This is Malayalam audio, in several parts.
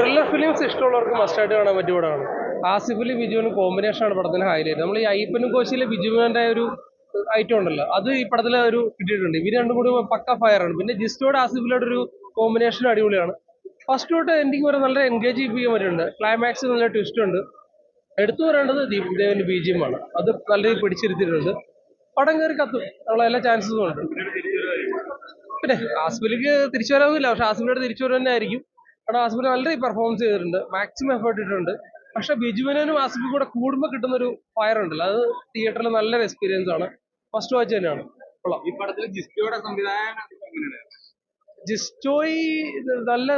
ത്രില്ലർ ഫിലിംസ് ഇഷ്ടമുള്ളവർക്ക് മസ്റ്റായിട്ട് കാണാൻ പറ്റിയ പടമാണ്. ആസിഫലി ബിജുവിനും കോമ്പിനേഷനാണ് പടത്തിന് ഹൈലൈറ്റ്. നമ്മൾ ഈ അയ്യപ്പനും കോശിയിലെ ബിജുവിൻ്റെ ഒരു ഐറ്റം ഉണ്ടല്ലോ, അത് ഈ പടത്തിൽ ഒരു കിട്ടിയിട്ടുണ്ട്. ഇവർ രണ്ടും കൂടി പക്ക ഫയറാണ്. പിന്നെ ജിസ്റ്റോടെ ആസിഫിലോട് ഒരു കോമ്പിനേഷൻ അടിപൊളിയാണ്. ഫസ്റ്റ് തൊട്ട് എൻഡിങ് വരെ നല്ല എൻഗേജ് ചെയ്യാൻ പറ്റുന്നുണ്ട്. ക്ലൈമാക്സ് നല്ല ട്വിസ്റ്റ് ഉണ്ട്. എടുത്തു പറയേണ്ടത് ദീപക് ദേവിന്റെ BGM ആണ്. അത് നല്ല രീതിയിൽ പിടിച്ചിരുത്തിയിട്ടുണ്ട്. പടം കയറി കത്തും ഉള്ള എല്ലാ ചാൻസസും ഉണ്ട്. പിന്നെ ആസിഫലിക്ക് തിരിച്ചു വരാമില്ല, പക്ഷെ ആസിഫിലോട് തിരിച്ചു വരാൻ തന്നെ ആയിരിക്കും. കാരണം ആസിഫിൽ നല്ല രീതിയിൽ പെർഫോമൻസ് ചെയ്തിട്ടുണ്ട്, മാക്സിമം എഫേർട്ട് ഇട്ടിട്ടുണ്ട്. പക്ഷെ ബിജുവിനും ആസിഫും കൂടെ കൂടുമ്പോൾ കിട്ടുന്ന ഒരു ഫയർ ഉണ്ടല്ലോ, അത് തിയേറ്ററിൽ നല്ലൊരു എക്സ്പീരിയൻസ് ആണ്. ഫസ്റ്റ് വാച്ച് തന്നെയാണ്. ഈ പടത്തിൽ ജിസ്റ്റോയുടെ സംവിധാനം ജിസ്റ്റോയി നല്ല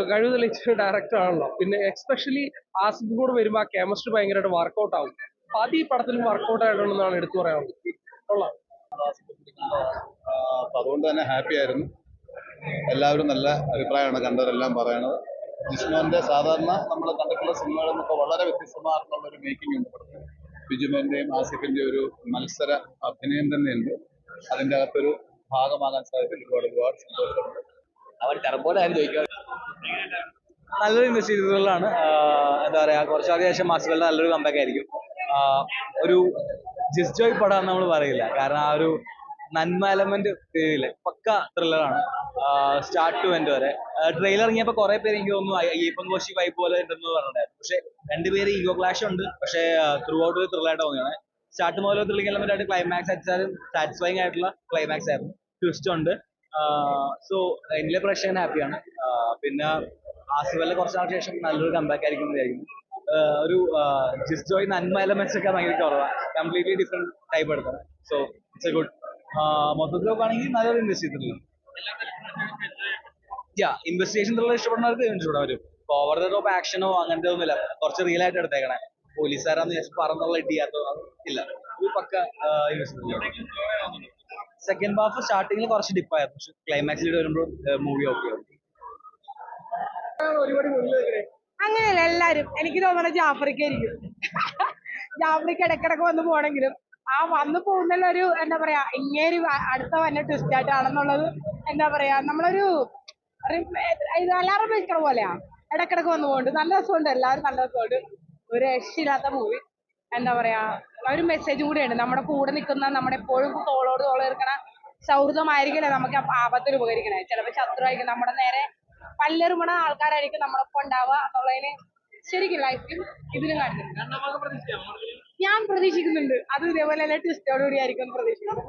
കഴിവ് തെളിയിച്ച ഡയറക്ടർ ആണല്ലോ. പിന്നെ എക്സ്പെഷ്യലി ആസിഫ് കൂടെ വരുമ്പോൾ ആ കെമിസ്ട്രി ഭയങ്കരമായിട്ട് വർക്കൗട്ട് ആവും. അപ്പൊ അത് ഈ പടത്തിലും വർക്കൗട്ട് ആയിട്ടുണ്ടെന്നാണ് എടുത്തു പറയാനുള്ളത്. കൊള്ളാം. അതുകൊണ്ട് തന്നെ ഹാപ്പി ആയിരുന്നു. എല്ലാവരും നല്ല അഭിപ്രായമാണ് കണ്ടവരെല്ലാം പറയണത്. ജിഷ്ണുവിന്റെ സാധാരണ നമ്മൾ കണ്ടിട്ടുള്ള സിനിമകളിൽ നിന്നൊക്കെ വളരെ വ്യത്യസ്തമായിട്ടുള്ള ഒരു മേക്കിംഗ് ഉണ്ട് പടത്തിൽ. ബിജുമന്റെയും ആസിഫിന്റെ ഒരു മത്സര അഭിനയം തന്നെയുണ്ട്. അതിൻ്റെ അകത്തൊരു ഭാഗമാകാൻ സാധിച്ചിട്ട് ഒരുപാട് സന്തോഷമുണ്ട്. അവൻ ടർബോയുടെ കാര്യം ചോദിക്കുക, നല്ലൊരു ഇൻവെസ്റ്റിഗേഷനുകളാണ്. എന്താ പറയാ, കുറച്ചധികം ശേഷം മാസുകളുടെ നല്ലൊരു കമ്പാക്ക് ആയിരിക്കും. ഒരു ജിസ്റ്റോയ് പടം നമ്മൾ പറയില്ല, കാരണം ആ ഒരു നന്മ എലമെന്റ് ഇല്ലേ, പക്ക ത്രില്ലറാണ് സ്റ്റാർട്ട് ടു എൻഡ് വരെ. ട്രെയിലർ ഇറങ്ങിയപ്പോൾ കുറെ പേര് എനിക്ക് തോന്നുന്നു അയ്യപ്പൻ കോശി വൈബ് പോലെ ഉണ്ടെന്ന് പറഞ്ഞിട്ടുണ്ടായിരുന്നു. പക്ഷെ രണ്ടുപേര് ഈഗോ ക്ലാഷ് ഉണ്ട്, പക്ഷേ ത്രൂ ഔട്ട് ഒരു ത്രില്ലായിട്ട് തോന്നിയാണ്. സ്റ്റാർട്ട് മുതൽ ത്രില്ലിംഗ് എലമെന്റ് ആയിട്ട് ക്ലൈമാക്സ് അടിച്ചാലും സാറ്റിസ്ഫൈങ് ആയിട്ടുള്ള ക്ലൈമാക്സ് ആയിരുന്നു. ട്വിസ്റ്റ് ഉണ്ട്. സോ എന്നിലെ പ്രേക്ഷകൻ ഹാപ്പിയാണ്. പിന്നെ ആസിഫലിലെ കുറച്ച് നാൾക്ക് ശേഷം നല്ലൊരു കമ്പാക്ക് ആയിരിക്കും വിചാരിക്കുന്നു. ഒരു ജിസ്റ്റോയ് നന്മ എലമെന്റ്സ് ഒക്കെ ഭയങ്കര കുറവാണ്, കംപ്ലീറ്റ്ലി ഡിഫറെന്റ് ടൈപ്പ് എടുക്കണം. So it's A good. മൊത്തത്തിൽ നോക്കുകയാണെങ്കിൽ നല്ലൊരു ഇൻവെസ്റ്റിഗേഷൻ. ഇൻവെസ്റ്റിഗേഷൻ ത്രില്ലർ ഇഷ്ടപ്പെടുന്നവർക്ക് ഇഷ്ടപ്പെടാൻ വരും. ഓവർ ദ ടോപ്പ് ആക്ഷനോ അങ്ങനത്തെ ഒന്നുമില്ല, കുറച്ച് റിയൽ ആയിട്ട് എടുത്തേക്കണേ. പോലീസുകാരാന്ന് പറഞ്ഞുള്ള ഇടിയാത്തോ ഇല്ല, ഒരു പക്ക ഇൻവെസ്റ്റിഗേഷൻ. സെക്കൻഡ് ഹാഫ് സ്റ്റാർട്ടിങ്ങിൽ കുറച്ച് ഡിപ്പായിരുന്നു, പക്ഷെ ക്ലൈമാക്സിൽ വരുമ്പോൾ മൂവി ഓക്കെ ആവും. അങ്ങനെയല്ല എല്ലാരും, എനിക്ക് തോന്നുന്നത് ജാഫ്രിക്കായിരിക്കും. ജാഫ്രിക്ക് ഇടക്കിടക്ക് വന്ന് പോണെങ്കിലും ആ വന്നു പോകുന്നതിൽ ഒരു എന്താ പറയാ, ഇങ്ങേര് അടുത്ത വന്ന ട്വിസ്റ്റ് ആയിട്ടാണെന്നുള്ളത് എന്താ പറയാ, നമ്മളൊരു ഇത് അലാറം വെക്കണ പോലെയാ. ഇടക്കിടക്ക് വന്നു പോകുന്നുണ്ട്, നല്ല രസമുണ്ട്, എല്ലാവരും നല്ല രസമുണ്ട്. ഒരു രക്ഷയില്ലാത്ത മൂവി. എന്താ പറയാ, ഒരു മെസ്സേജും കൂടിയുണ്ട്. നമ്മുടെ കൂടെ നിൽക്കുന്ന, നമ്മുടെ എപ്പോഴും തോളോട് തോള് നിൽക്കണ സൗഹൃദമായിരിക്കില്ല നമുക്ക് ആപത്തിൽ ഉപകരിക്കണേ. ചിലപ്പോൾ ശത്രുവായിരിക്കും, നമ്മുടെ നേരെ പല്ലെറുമണ ആൾക്കാരായിരിക്കും നമ്മളൊപ്പം ഉണ്ടാവുക എന്നുള്ളതിന് ശരിക്കും ലൈഫിലും ഇതിലും കാണിക്കുന്നു. ഞാൻ പ്രതീക്ഷിക്കുന്നുണ്ട് അത് ഇതേപോലെ തന്നെ ട്വിസ്റ്റോട് കൂടി ആയിരിക്കും പ്രതീക്ഷിക്കുന്നത്.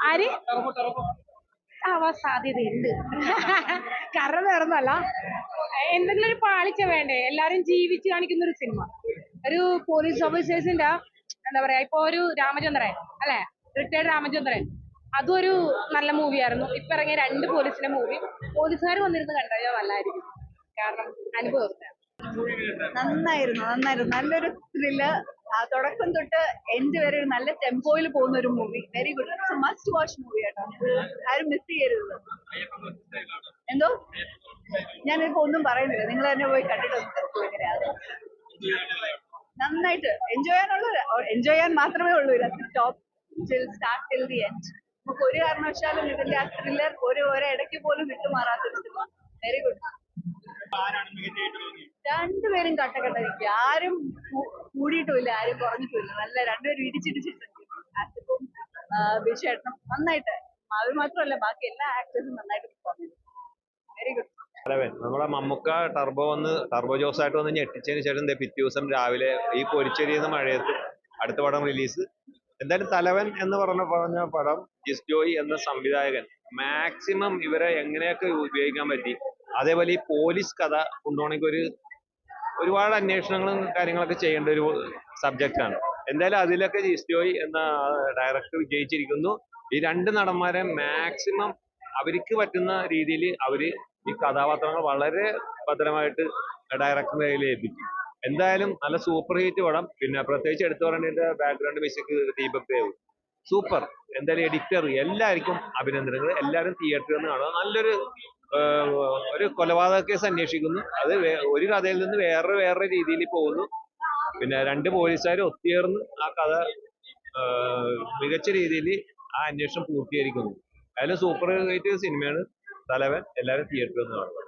ആര് ആവാൻ സാധ്യതയുണ്ട്. കാരണം വേറൊന്നുമല്ല, എന്തെങ്കിലും ഒരു പാളിച്ച വേണ്ടേ. എല്ലാരും ജീവിച്ച് കാണിക്കുന്ന ഒരു സിനിമ, ഒരു പോലീസ് ഓഫീസേഴ്സിന്റെ എന്താ പറയാ, ഇപ്പൊ ഒരു രാമചന്ദ്രൻ അല്ലെ, റിട്ടയർഡ് രാമചന്ദ്രൻ, അതും ഒരു നല്ല മൂവിയായിരുന്നു. ഇപ്പൊ ഇറങ്ങിയ 2 പോലീസിന്റെ മൂവി പോലീസുകാർ വന്നിരുന്ന് കണ്ടാൽ നല്ലതായിരിക്കും, കാരണം അനുഭവം. നന്നായിരുന്നു. നല്ലൊരു ത്രില്ലർ, തുടക്കം തൊട്ട് എൻഡ് വരെ ഒരു നല്ല ടെമ്പോയിൽ പോകുന്ന ഒരു movie. Very good. It's A must watch movie കേട്ടോ, ആരും മിസ് ചെയ്യരുത്. എന്തോ ഞാനിപ്പോ ഒന്നും പറയുന്നില്ല, നിങ്ങൾ തന്നെ പോയി കണ്ടിട്ട് എങ്ങനെയാണ്. നന്നായിട്ട് എൻജോയ് ചെയ്യാൻ മാത്രമേ ഉള്ളൂ. Top start till the end. നമുക്ക് ഒരു കാരണവശാലും ഇതിന്റെ ആ ത്രില്ലർ ഒരു ഇടയ്ക്ക് പോലും വിട്ടുമാറാത്തൊരു സിനിമ. Very good. രണ്ടുപേരും കട്ടകട്ടായിരിക്കും, ആരും കൂടിയിട്ടുമില്ല, ആരും കുറഞ്ഞിട്ടുമില്ല. നല്ല രണ്ടുപേരും ഇടിച്ചിട്ടുണ്ട്. ആസിഫും ബിഷേട്ടനും നന്നായിട്ട്, അവർ മാത്രമല്ല ബാക്കി എല്ലാ ആക്ടേഴ്സും നന്നായിട്ട് പെർഫോം ചെയ്തു. Very good. നമ്മളെ മമ്മൂക്ക ടർബോ ജോസ് ആയിട്ട് വന്ന് ഞെട്ടിച്ചതിന് ശേഷം പിറ്റേ ദിവസം രാവിലെ ഈ പൊരിച്ചെരിയുന്ന മഴയത്ത് അടുത്ത പടം റിലീസ്. എന്തായാലും തലവൻ എന്ന് പറഞ്ഞ പടം ജിസ്റ്റോയ് എന്ന സംവിധായകൻ മാക്സിമം ഇവരെ എങ്ങനെയൊക്കെ ഉപയോഗിക്കാൻ പറ്റി. അതേപോലെ ഈ പോലീസ് കഥ കൊണ്ടുപോകണമെങ്കിൽ ഒരുപാട് അന്വേഷണങ്ങളും കാര്യങ്ങളൊക്കെ ചെയ്യേണ്ട ഒരു സബ്ജക്റ്റാണ്. എന്തായാലും അതിലൊക്കെ ജിസ്റ്റോയ് എന്ന ഡയറക്ടർ വിജയിച്ചിരിക്കുന്നു. ഈ 2 നടന്മാരെ മാക്സിമം അവർക്ക് പറ്റുന്ന രീതിയിൽ അവര് ഈ കഥാപാത്രങ്ങൾ വളരെ ഭദ്രമായിട്ട് ഡയറക്ടറിന്റെ കയ്യിൽ ഏൽപ്പിക്കും. എന്തായാലും നല്ല സൂപ്പർ ഹിറ്റ് പടം. പിന്നെ പ്രത്യേകിച്ച് എടുത്തു പറയേണ്ട background music Deepak Dev super. എന്തായാലും എഡിറ്റർ എല്ലാവർക്കും അഭിനന്ദനങ്ങൾ. എല്ലാവരും തിയേറ്ററിൽ നിന്ന് കാണുക. നല്ലൊരു ഒരു കൊലപാതക കേസ് അന്വേഷിക്കുന്നു, അത് ഒരു കഥയിൽ നിന്ന് വേറെ രീതിയിൽ പോകുന്നു. പിന്നെ 2 പോലീസുകാർ ഒത്തുചേർന്ന് ആ കഥ മികച്ച രീതിയിൽ ആ അന്വേഷണം പൂർത്തീകരിക്കുന്നു. അതിൽ സൂപ്പർ ഹിറ്റ് സിനിമയാണ് തലവൻ. എല്ലാവരും തിയേറ്ററിൽ നിന്ന് കാണുക.